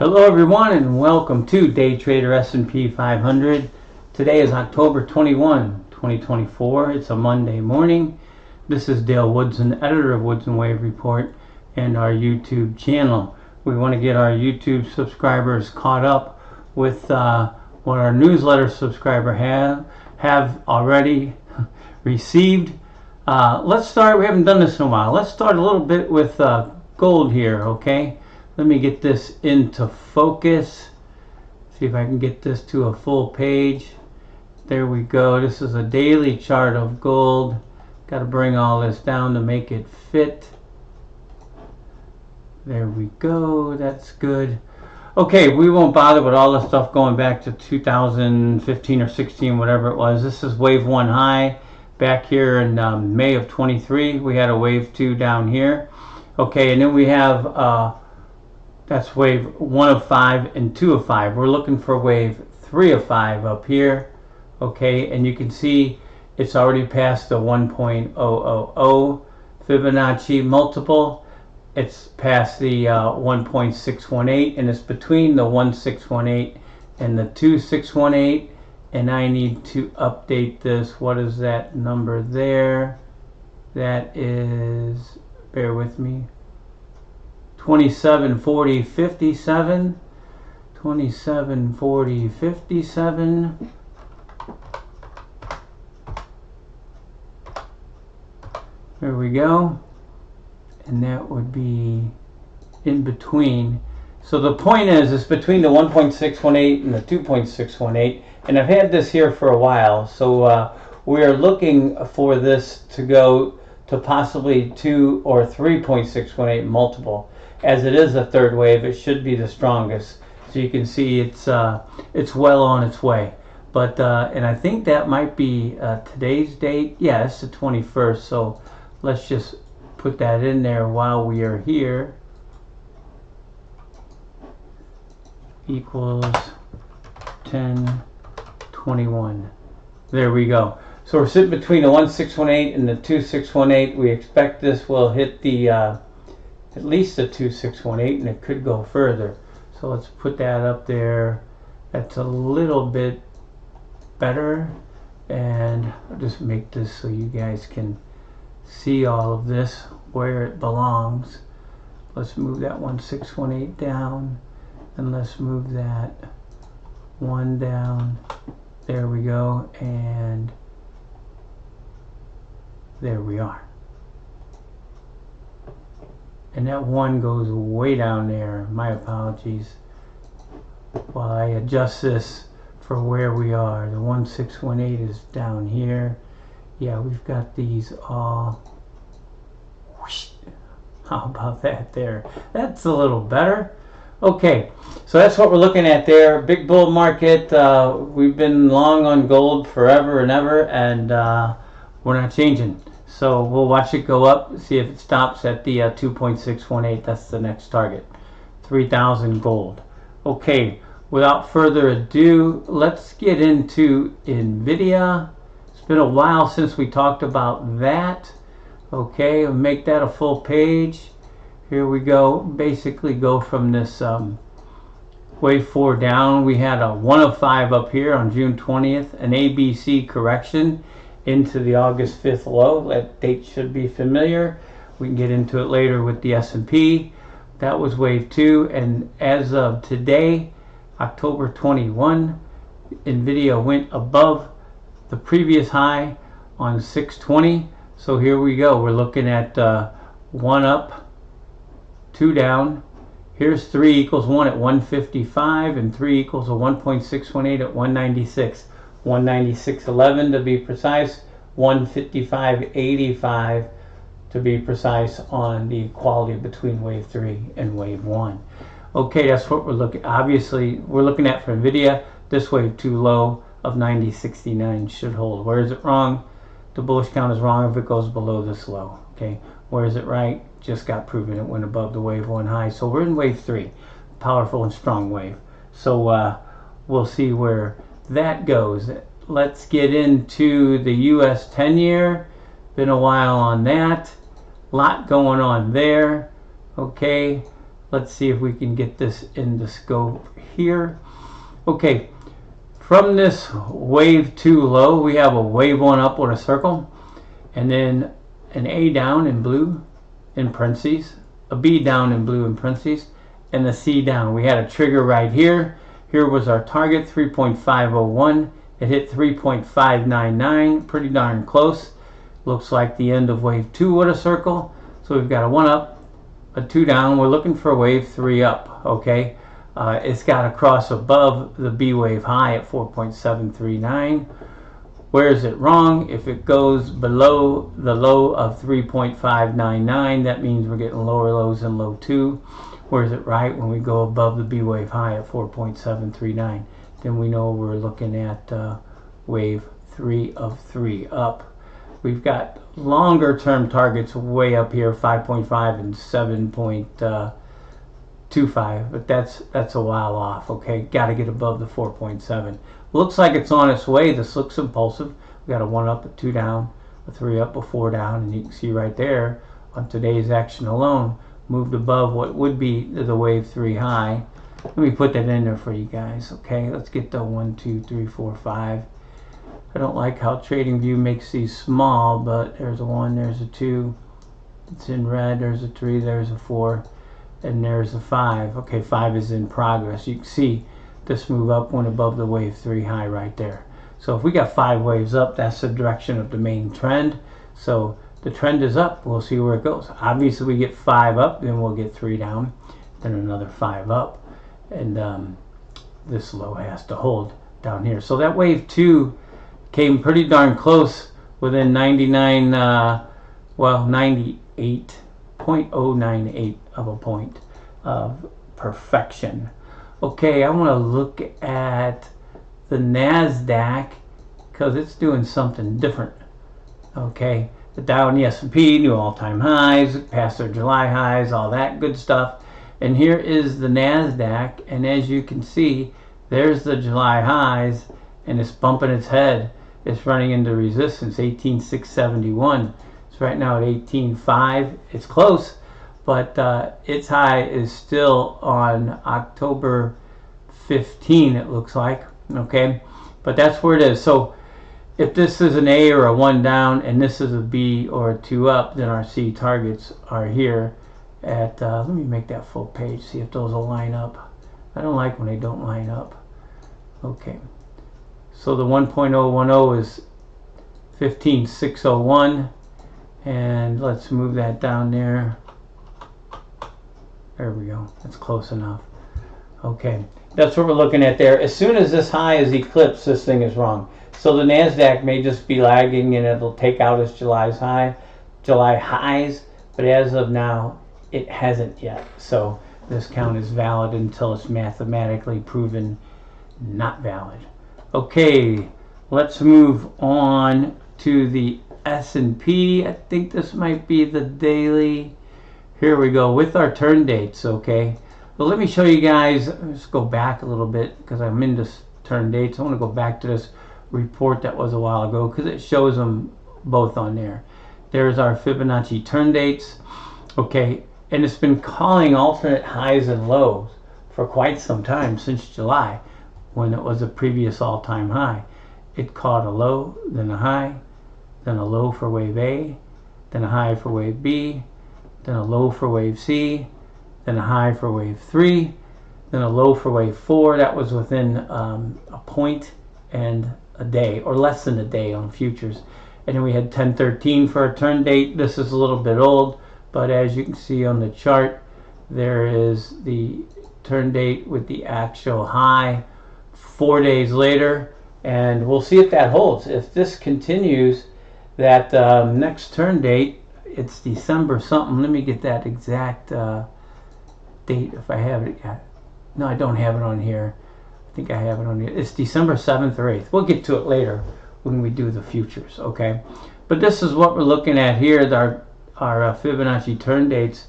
Hello everyone and welcome to Day Trader S&P 500. Today is October 21, 2024. It's a Monday morning. This is Dale Woodson, editor of Woodson Wave Report and our YouTube channel. We want to get our YouTube subscribers caught up with what our newsletter subscriber have already received. Let's start. We haven't done this in a while. Let's start a little bit with gold here, okay? Let me get this into focus. See if I can get this to a full page. There we go. This is a daily chart of gold. Got to bring all this down to make it fit. There we go. That's good. Okay, we won't bother with all the stuff going back to 2015 or 16, whatever it was. This is wave 1 high. Back here in May of 23, we had a wave 2 down here. Okay, and then we have that's wave 1 of 5 and 2 of 5. We're looking for wave 3 of 5 up here. Okay, and you can see it's already past the 1.000 Fibonacci multiple. It's past the 1.618, and it's between the 1.618 and the 2.618. And I need to update this. What is that number there? That is, bear with me, 2740.57. 2740.57. There we go. And that would be in between. So the point is, it's between the 1.618 and the 2.618. And I've had this here for a while. So we are looking for this to go to possibly 2 or 3.618 multiple. As it is a third wave, it should be the strongest. So you can see it's well on its way. But and I think that might be today's date. Yeah, it's the 21st. So let's just put that in there while we are here. Equals 1021. There we go. So we're sitting between the 1.618 and the 2.618. We expect this will hit the at least the 2.618, and it could go further. So let's put that up there. That's a little bit better, and I'll just make this so you guys can see all of this where it belongs. Let's move that 1.618 down, and let's move that 1 down. There we go, and there we are. And that 1 goes way down there. My apologies. While I adjust this for where we are, the 1.618 is down here. Yeah, we've got these all. How about that there? That's a little better. Okay, so that's what we're looking at there. Big bull market. We've been long on gold forever and ever, and we're not changing. So we'll watch it go up, see if it stops at the 2.618. That's the next target, 3,000 gold. Okay, without further ado, let's get into Nvidia. It's been a while since we talked about that. Okay, we'll make that a full page. Here we go. Basically go from this wave 4 down. We had a 1 of 5 up here on June 20th, an ABC correction into the August 5th low. That date should be familiar. We can get into it later with the S&P. That was wave 2, and as of today, October 21, Nvidia went above the previous high on 620. So here we go. We're looking at 1 up, 2 down. Here's 3 equals 1 at 155, and 3 equals a 1.618 at 196. 196.11 to be precise, 155.85 to be precise on the equality between wave 3 and wave 1. Okay, that's what we're looking. Obviously, we're looking at for Nvidia. This wave 2 low of 90.69 should hold. Where is it wrong? The bullish count is wrong if it goes below this low. Okay, where is it right? Just got proven it went above the wave 1 high. So we're in wave 3, powerful and strong wave. So we'll see where that goes. Let's get into the US 10-year. Been a while on that. Lot going on there. Okay, Let's see if we can get this in the scope here. Okay, from this wave 2 low, we have a wave 1 up with a circle, and then an A down in blue in parentheses, a B down in blue in parentheses, and a C down. We had a trigger right here. Here was our target, 3.501. It hit 3.599, pretty darn close. Looks like the end of wave 2 with a circle. So we've got a 1 up, a 2 down. We're looking for a wave 3 up, okay? It's got to cross above the B wave high at 4.739. Where is it wrong? If it goes below the low of 3.599, that means we're getting lower lows in low 2. Where is it right? When we go above the B wave high at 4.739, then we know we're looking at wave 3 of 3 up. We've got longer term targets way up here, 5.5 and 7.25, but that's a while off, okay? Got to get above the 4.7. Looks like it's on its way. This looks impulsive. We got a 1 up, a 2 down, a 3 up, a 4 down, and you can see right there on today's action alone, moved above what would be the wave 3 high. Let me put that in there for you guys, okay? Let's get the 1, 2, 3, 4, 5. I don't like how TradingView makes these small, but there's a 1, there's a 2. It's in red, there's a 3, there's a 4, and there's a 5. Okay, 5 is in progress. You can see this move up went above the wave 3 high right there. So if we got 5 waves up, that's the direction of the main trend. So the trend is up. We'll see where it goes. Obviously, we get 5 up, then we'll get 3 down, then another 5 up, and this low has to hold down here. So that wave 2 came pretty darn close, within 98.098 of a point of perfection. Okay, I want to look at the Nasdaq because it's doing something different. Okay, the Dow and the S&P new all-time highs, past their July highs, all that good stuff. And here is the Nasdaq, and as you can see, there's the July highs, and it's bumping its head. It's running into resistance, 18,671. It's right now at 18,5. It's close, but its high is still on October 15, it looks like, okay? But that's where it is. So if this is an A or a 1 down, and this is a B or a 2 up, then our C targets are here at, let me make that full page, see if those will line up. I don't like when they don't line up. Okay. So the 1.010 is 15,601, and let's move that down there. There we go. That's close enough. Okay, that's what we're looking at there. As soon as this high is eclipsed, this thing is wrong. So the Nasdaq may just be lagging, and it'll take out its July highs, but as of now, it hasn't yet. So this count is valid until it's mathematically proven not valid. Okay, let's move on to the S&P. I think this might be the daily. Here we go with our turn dates, okay? Well, let me show you guys. Let's go back a little bit because I'm in this turn dates. I want to go back to this report that was a while ago because it shows them both on there. There's our Fibonacci turn dates, okay? And it's been calling alternate highs and lows for quite some time, since July, when it was a previous all-time high. It caught a low, then a high, then a low for wave A, then a high for wave B, then a low for wave C, then a high for wave 3, then a low for wave 4. That was within a point and a day, or less than a day on futures. And then we had 1013 for a turn date. This is a little bit old, but as you can see on the chart, there is the turn date with the actual high 4 days later, and we'll see if that holds. If this continues, that next turn date, it's December something. Let me get that exact date if I have it yet. No, I don't have it on here. I think I have it on here. It's December 7th or 8th. We'll get to it later when we do the futures, okay? But this is what we're looking at here, our Fibonacci turn dates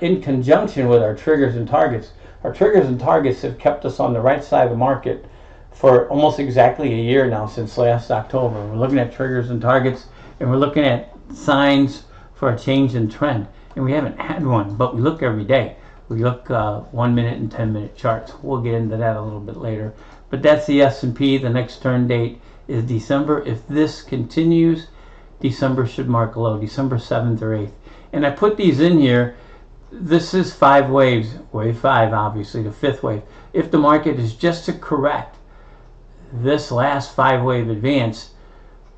in conjunction with our triggers and targets. Our triggers and targets have kept us on the right side of the market for almost exactly a year now, since last October. We're looking at triggers and targets, and we're looking at signs for a change in trend. And we haven't had one, but we look every day. We look 1 minute and 10-minute charts. We'll get into that a little bit later. But that's the S&P. The next turn date is December. If this continues, December should mark a low, December 7th or 8th. And I put these in here. This is 5 waves, wave 5 obviously, the 5th wave. If the market is just to correct this last 5 wave advance,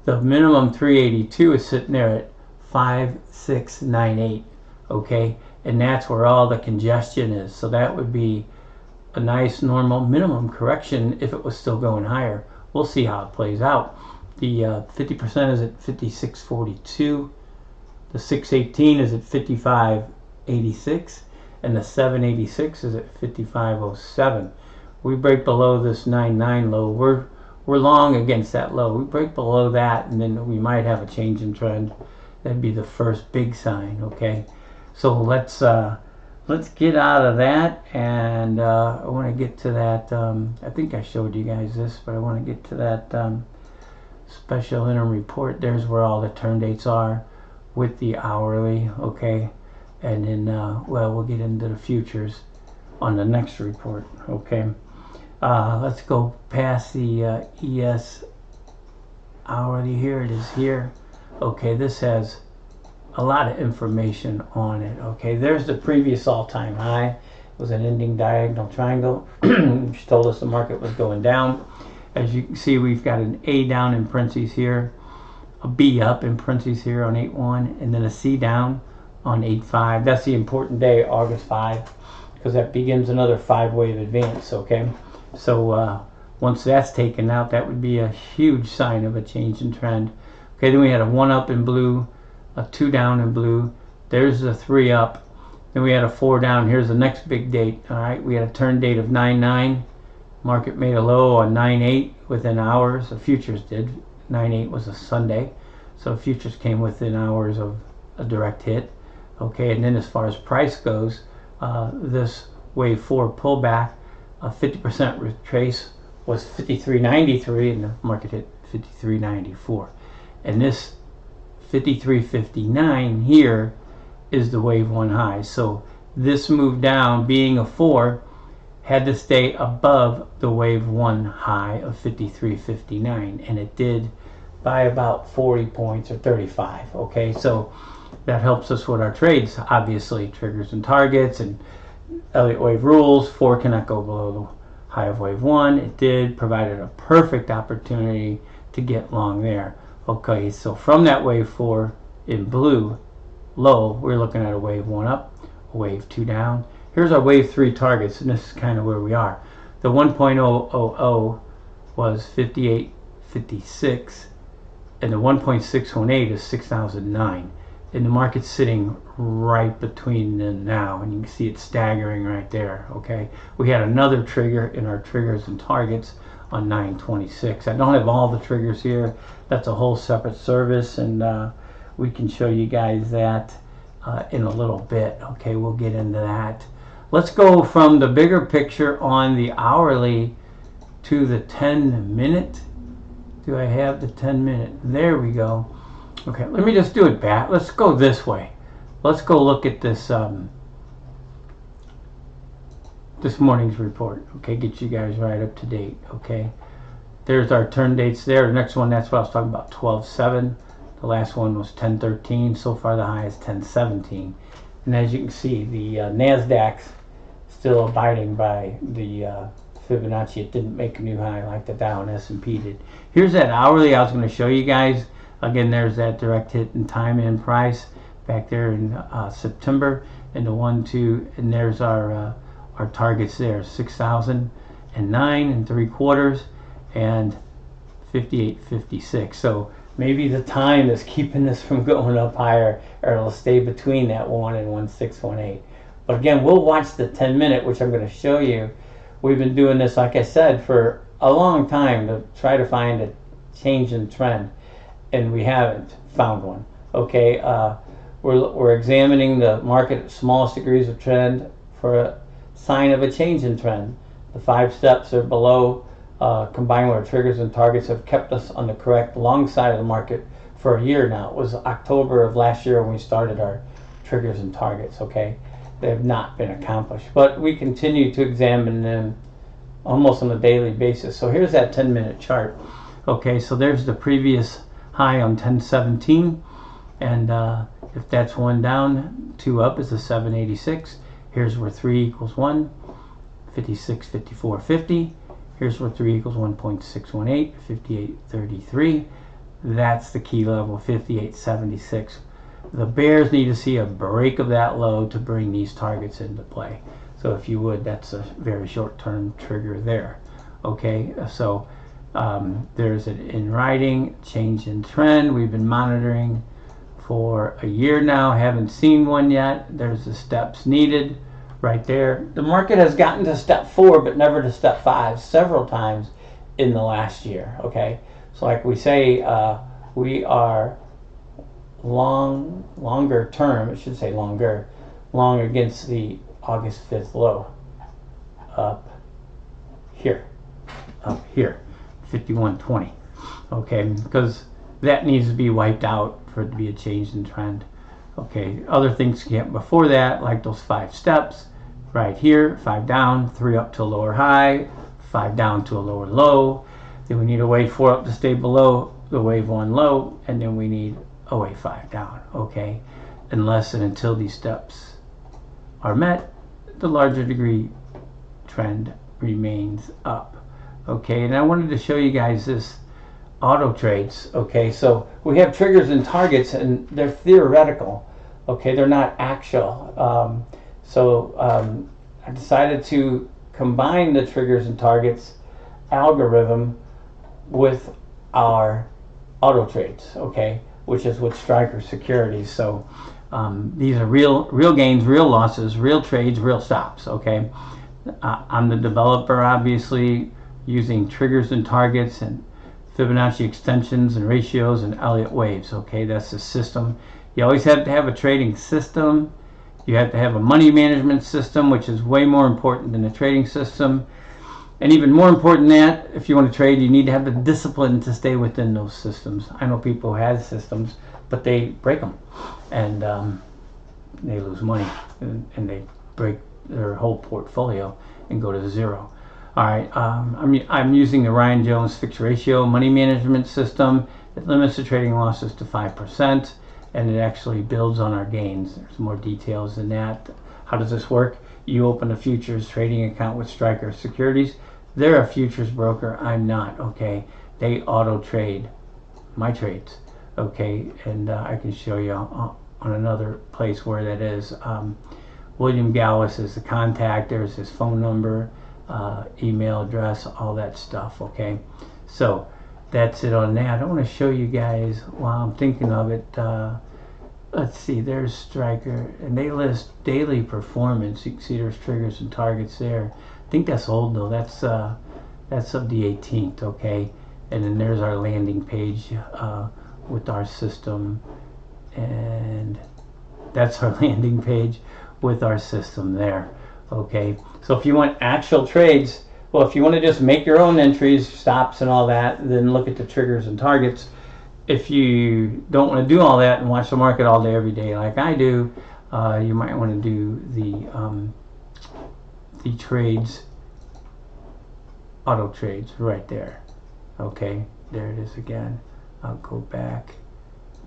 the minimum 382 is sitting there at 5698, okay? And that's where all the congestion is. So that would be a nice normal minimum correction if it was still going higher. We'll see how it plays out. The 50% is at 5642. The 618 is at 5586, and the 786 is at 5507. We break below this 99 low. We're long against that low. We break below that, and then we might have a change in trend. That'd be the first big sign. Okay, so let's get out of that, and I want to get to that. I think I showed you guys this, but I want to get to that special interim report. There's where all the turn dates are with the hourly. Okay, and then well, we'll get into the futures on the next report. Okay, let's go past the ES hourly. Here it is here. Okay, this has a lot of information on it. Okay, there's the previous all-time high. It was an ending diagonal triangle, which told us the market was going down. As you can see, we've got an A down in parentheses here, a B up in parentheses here on 8-1, and then a C down on 8-5. That's the important day, August 5, because that begins another 5-wave advance. Okay, so once that's taken out, that would be a huge sign of a change in trend. Okay, then we had a 1 up in blue, a 2 down in blue. There's the 3 up. Then we had a 4 down. Here's the next big date. All right, we had a turn date of 9-9. Market made a low on 9-8 within hours. The futures did. 9-8 was a Sunday, so futures came within hours of a direct hit. Okay, and then as far as price goes, this wave 4 pullback, a 50% retrace was 53.93, and the market hit 53.94. And this 53.59 here is the wave 1 high. So this move down, being a 4, had to stay above the wave 1 high of 53.59, and it did by about 40 points or 35. Okay, so that helps us with our trades. Obviously, triggers and targets and Elliott Wave rules. 4 cannot go below the high of wave 1. It did, provided a perfect opportunity to get long there. Okay, so from that wave 4 in blue low, we're looking at a wave 1 up, a wave 2 down. Here's our wave 3 targets, and this is kind of where we are. The 1.000 was 58.56, and the 1.618 is 6,009. And the market's sitting right between them now, and you can see it staggering right there. Okay, we had another trigger in our triggers and targets on 9/26. I don't have all the triggers here. That's a whole separate service, and we can show you guys that in a little bit. Okay, we'll get into that. Let's go from the bigger picture on the hourly to the 10-minute. Do I have the 10-minute? There we go. Okay, let me just do it back. Let's go this way. Let's go look at this this morning's report. Okay, get you guys right up to date. Okay, there's our turn dates there. The next one, that's what I was talking about, 12/7. The last one was 10/13. So far the high is 10/17. And as you can see, the Nasdaq's still abiding by the Fibonacci. It didn't make a new high like the Dow and S&P did. Here's that hourly I was going to show you guys. Again, there's that direct hit in time and price back there in September, and the 1, 2, and there's our targets there, 6,009 3/4 and 58.56. So maybe the time is keeping this from going up higher, or it'll stay between that 1 and 1.618. But again, we'll watch the 10-minute, which I'm going to show you. We've been doing this, like I said, for a long time to try to find a change in trend, and we haven't found one. Okay, we're examining the market at smallest degrees of trend for a sign of a change in trend. The 5 steps are below, combined with our triggers and targets, have kept us on the correct long side of the market for a year now. It was October of last year when we started our triggers and targets. Okay, They have not been accomplished, but we continue to examine them almost on a daily basis. So here's that 10-minute chart. Okay, so there's the previous high on 1017, and if that's 1 down, 2 up is a 786. Here's where 3 equals 1, 56, 54, 50. Here's where 3 equals 1.618, 58.33. That's the key level, 58.76. The bears need to see a break of that low to bring these targets into play. So if you would, that's a very short-term trigger there. Okay, so there's an in writing change in trend. We've been monitoring for a year now, haven't seen one yet. There's the steps needed right there. The market has gotten to step 4 but never to step 5 several times in the last year. Okay, so like we say, we are longer term, I should say long against the August 5th low up here 51.20. Okay, because that needs to be wiped out for it to be a change in trend. Okay, other things came before that, like those 5 steps right here, 5 down, 3 up to a lower high, 5 down to a lower low. Then we need a wave 4 up to stay below the wave 1 low, and then we need a wave 5 down. Okay, unless and until these steps are met, the larger degree trend remains up. Okay, and I wanted to show you guys this auto trades. Okay, so we have triggers and targets, and they're theoretical. Okay, they're not actual. I decided to combine the triggers and targets algorithm with our auto trades. Okay, which is with Striker Securities. So these are real gains, real losses, real trades, real stops. Okay, I'm the developer, obviously, using triggers and targets and Fibonacci extensions and ratios and Elliott waves. Okay, that's the system. You always have to have a trading system. You have to have a money management system, which is way more important than a trading system. And even more important than that, if you want to trade, you need to have the discipline to stay within those systems. I know people who have systems, but they break them, and they lose money, and they break their whole portfolio and go to zero. All right, I'm using the Ryan Jones fixed ratio money management system. It limits the trading losses to 5%, and it actually builds on our gains. There's more details than that. How does this work? You open a futures trading account with Striker Securities. They're a futures broker. I'm not. Okay, they auto trade my trades. Okay, and I can show you on another place where that is. William Gallus is the contact. There's his phone number, email address, all that stuff. Okay, so that's it on that. I want to show you guys while I'm thinking of it. Let's see, there's Striker, and they list daily performance. You can see there's triggers and targets there. I think that's old though. That's of the 18th. Okay, and then there's our landing page with our system, and that's our landing page with our system there. Okay, so if you want actual trades, well, if you want to just make your own entries, stops and all that, then look at the triggers and targets. If you don't want to do all that and watch the market all day every day like I do, you might want to do the trades, auto trades right there. Okay, there it is again. I'll go back,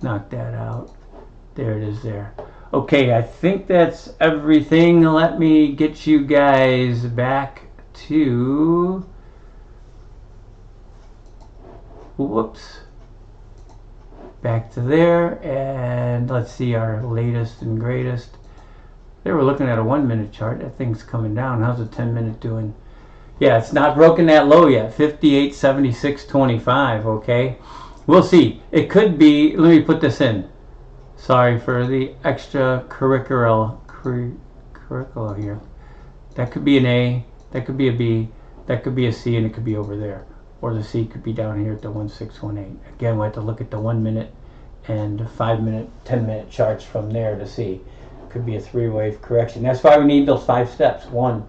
knock that out. There it is there. Okay, I think that's everything. Let me get you guys back to, whoops, back to there, and let's see our latest and greatest. They were looking at a 1-minute chart. That thing's coming down. How's a 10-minute doing? Yeah, it's not broken that low yet. 58.7625. Okay, we'll see. It could be. Let me put this in. Sorry for the extra curricular here. That could be an A, that could be a B, that could be a C, and it could be over there. Or the C could be down here at the 1618. Again, we have to look at the 1 minute and 5-minute, 10-minute charts from there to see. It could be a 3-wave correction. That's why we need those 5 steps. 1,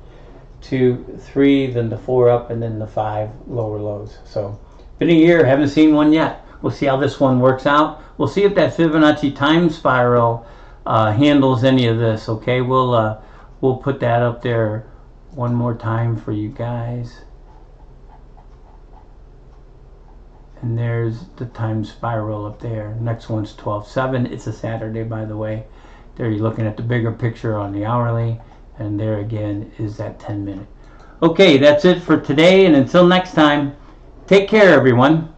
2, 3, then the 4 up, and then the 5 lower lows. So, been a year, haven't seen one yet. We'll see how this one works out. We'll see if that Fibonacci time spiral handles any of this. Okay, we'll we'll put that up there one more time for you guys. And there's the time spiral up there. Next one's 12.7. It's a Saturday, by the way. There you're looking at the bigger picture on the hourly, and there again is that 10-minute. Okay, that's it for today, and until next time, take care, everyone.